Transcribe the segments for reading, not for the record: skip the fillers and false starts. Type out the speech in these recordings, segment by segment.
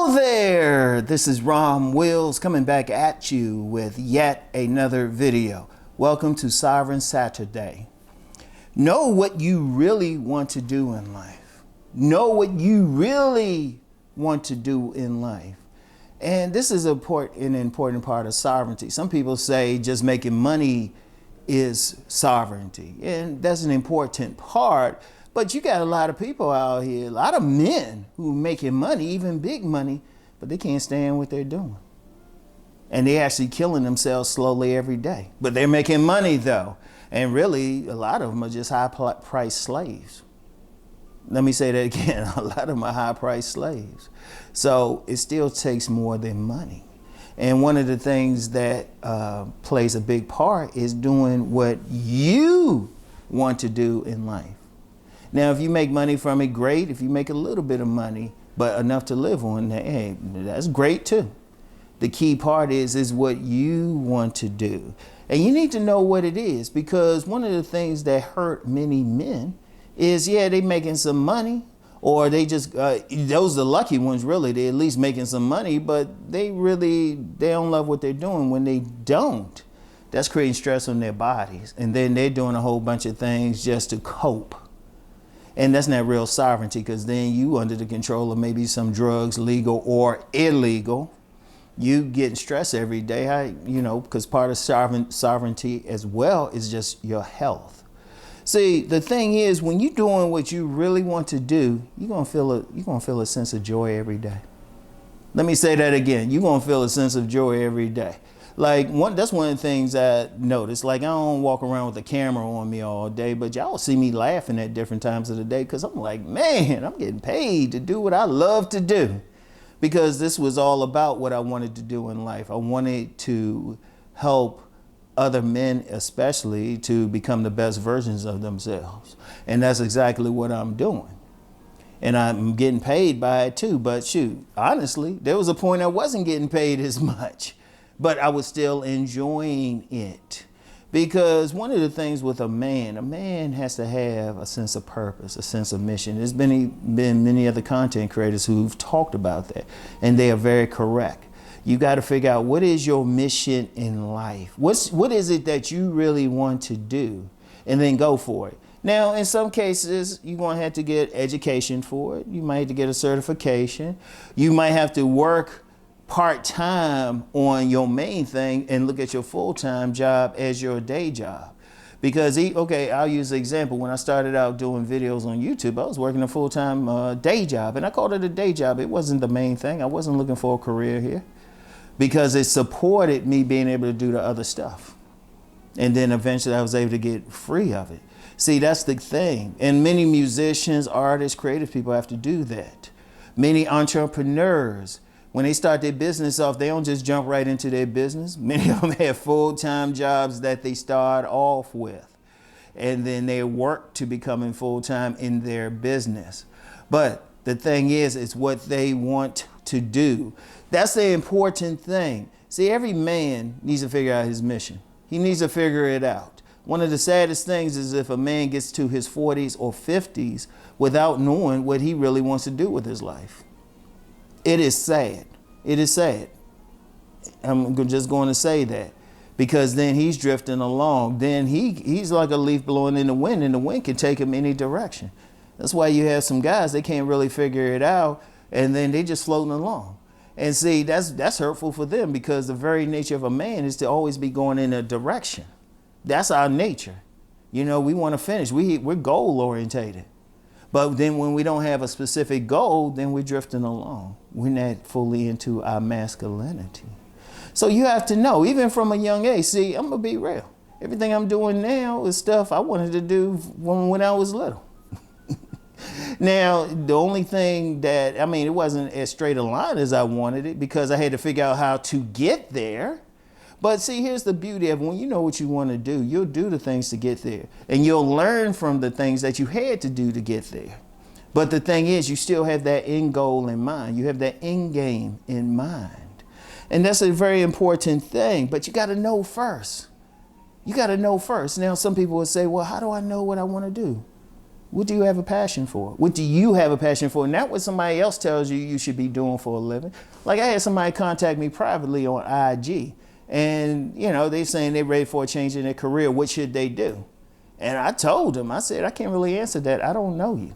Hello there, this is Rom Wills coming back at you with yet another video. Welcome to Sovereign Saturday. Know what you really want to do in life. Know what you really want to do in life. And this is an important part of sovereignty. Some people say just making money is sovereignty, and that's an important part. But you got a lot of people out here, a lot of men who are making money, even big money, but they can't stand what they're doing. And they're actually killing themselves slowly every day. But they're making money though. And really, a lot of them are just high-priced slaves. Let me say that again. A lot of them are high-priced slaves. So it still takes more than money. And one of the things that plays a big part is doing what you want to do in life. Now, if you make money from it, great. If you make a little bit of money, but enough to live on, hey, that's great too. The key part is what you want to do. And you need to know what it is, because one of the things that hurt many men is, yeah, they making some money, or they just, those are the lucky ones really, they're at least making some money, but they don't love what they're doing. When they don't, that's creating stress on their bodies. And then they're doing a whole bunch of things just to cope. And that's not real sovereignty, because then you under the control of maybe some drugs, legal or illegal. You getting stressed every day, because part of sovereignty as well is just your health. See, the thing is, when you're doing what you really want to do, you're gonna feel a sense of joy every day. Let me say that again. You're gonna feel a sense of joy every day. That's one of the things I noticed. I don't walk around with a camera on me all day, but y'all see me laughing at different times of the day, because I'm like, man, I'm getting paid to do what I love to do. Because this was all about what I wanted to do in life. I wanted to help other men, especially, to become the best versions of themselves. And that's exactly what I'm doing. And I'm getting paid by it too. But shoot, honestly, there was a point I wasn't getting paid as much, but I was still enjoying it. Because one of the things with a man has to have a sense of purpose, a sense of mission. There's been many other content creators who've talked about that, and they are very correct. You got to figure out, what is your mission in life? What is it that you really want to do? And then go for it. Now, in some cases, you're going to have to get education for it. You might have to get a certification. You might have to work part-time on your main thing and look at your full-time job as your day job. Because, I'll use the example. When I started out doing videos on YouTube, I was working a full-time day job, and I called it a day job. It wasn't the main thing. I wasn't looking for a career here, because it supported me being able to do the other stuff. And then eventually I was able to get free of it. See, that's the thing. And many musicians, artists, creative people have to do that. Many entrepreneurs, when they start their business off, they don't just jump right into their business. Many of them have full-time jobs that they start off with, and then they work to becoming full-time in their business. But the thing is, it's what they want to do. That's the important thing. See, every man needs to figure out his mission. He needs to figure it out. One of the saddest things is if a man gets to his 40s or 50s without knowing what he really wants to do with his life. It is sad. It is sad. I'm just going to say that, because then he's drifting along. Then he's like a leaf blowing in the wind, and the wind can take him any direction. That's why you have some guys, they can't really figure it out, and then they just floating along. And see, that's hurtful for them, because the very nature of a man is to always be going in a direction. That's our nature. We want to finish. We're goal orientated. But then when we don't have a specific goal, then we're drifting along. We're not fully into our masculinity. So you have to know, even from a young age, see, I'm going to be real. Everything I'm doing now is stuff I wanted to do when I was little. Now, the only thing that, it wasn't as straight a line as I wanted it, because I had to figure out how to get there. But see, here's the beauty of when you know what you want to do, you'll do the things to get there. And you'll learn from the things that you had to do to get there. But the thing is, you still have that end goal in mind. You have that end game in mind. And that's a very important thing. But you got to know first. You got to know first. Now, some people will say, well, how do I know what I want to do? What do you have a passion for? What do you have a passion for? Not what somebody else tells you you should be doing for a living. Like I had somebody contact me privately on IG, and they're saying they're ready for a change in their career. What should they do? And I told them, I said, I can't really answer that. I don't know you.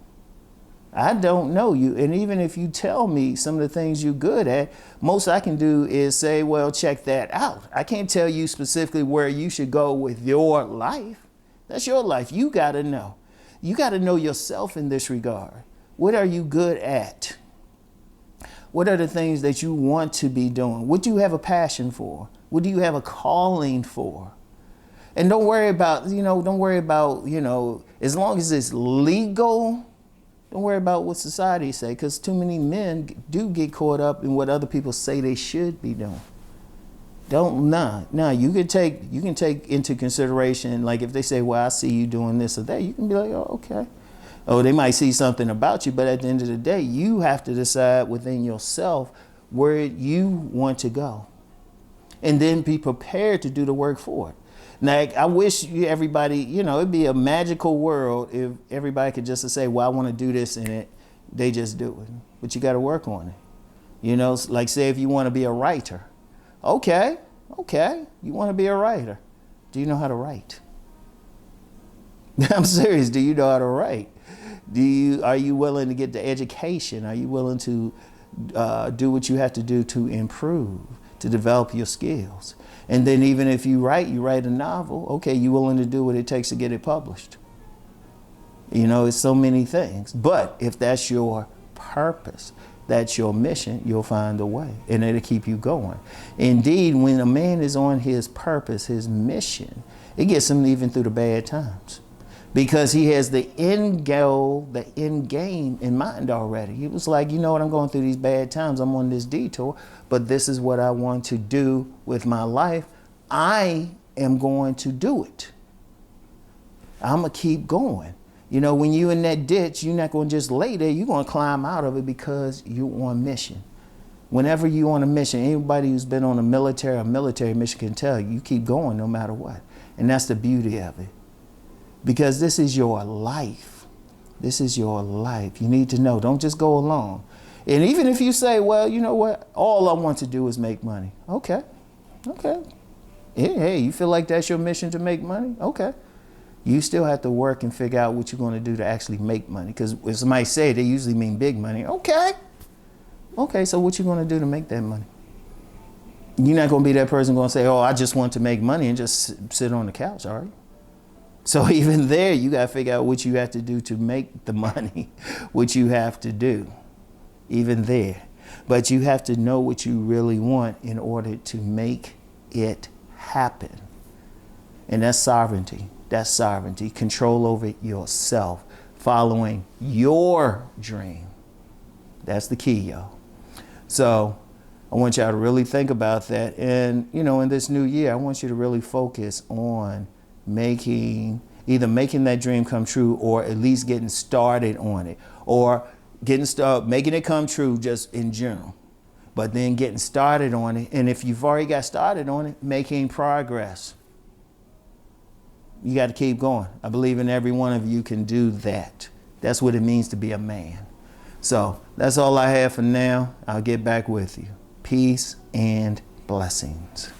I don't know you. And even if you tell me some of the things you're good at, most I can do is say, well, check that out. I can't tell you specifically where you should go with your life. That's your life. You got to know. You got to know yourself in this regard. What are you good at? What are the things that you want to be doing? What do you have a passion for? What do you have a calling for? And don't worry about, as long as it's legal, don't worry about what society say, because too many men do get caught up in what other people say they should be doing. You can take into consideration, like if they say, well, I see you doing this or that, you can be like, oh, okay. Oh, they might see something about you, but at the end of the day, you have to decide within yourself where you want to go. And then be prepared to do the work for it. Now, I wish everybody, it'd be a magical world if everybody could just say, well, I want to do this, and they just do it. But you got to work on it. Like say if you want to be a writer. Okay, you want to be a writer. Do you know how to write? I'm serious. Do you know how to write? Are you willing to get the education? Are you willing to do what you have to do to improve, to develop your skills? And then even if you write a novel, okay, you willing to do what it takes to get it published? It's so many things. But if that's your purpose, that's your mission, you'll find a way, and it'll keep you going. Indeed, when a man is on his purpose, his mission, it gets him even through the bad times, because he has the end goal, the end game in mind already. He was like, I'm going through these bad times. I'm on this detour, but this is what I want to do with my life. I am going to do it. I'm going to keep going. When you're in that ditch, you're not going to just lay there. You're going to climb out of it because you're on mission. Whenever you're on a mission, anybody who's been on a military mission can tell you keep going no matter what. And that's the beauty of it. Because this is your life. This is your life. You need to know. Don't just go along. And even if you say, well, you know what? All I want to do is make money. Okay. Hey, you feel like that's your mission to make money? Okay. You still have to work and figure out what you're going to do to actually make money. Because when somebody say, they usually mean big money. Okay, so what you going to do to make that money? You're not going to be that person going to say, oh, I just want to make money and just sit on the couch, all right? So even there, you got to figure out what you have to do to make the money, what you have to do, even there. But you have to know what you really want in order to make it happen. And that's sovereignty. That's sovereignty. Control over yourself, following your dream. That's the key, yo. So I want y'all to really think about that. And, in this new year, I want you to really focus on either making that dream come true, or at least getting started on it, or making it come true just in general, but then getting started on it. And if you've already got started on it, making progress. You got to keep going. I believe in every one of you can do that. That's what it means to be a man. So that's all I have for now. I'll get back with you. Peace and blessings.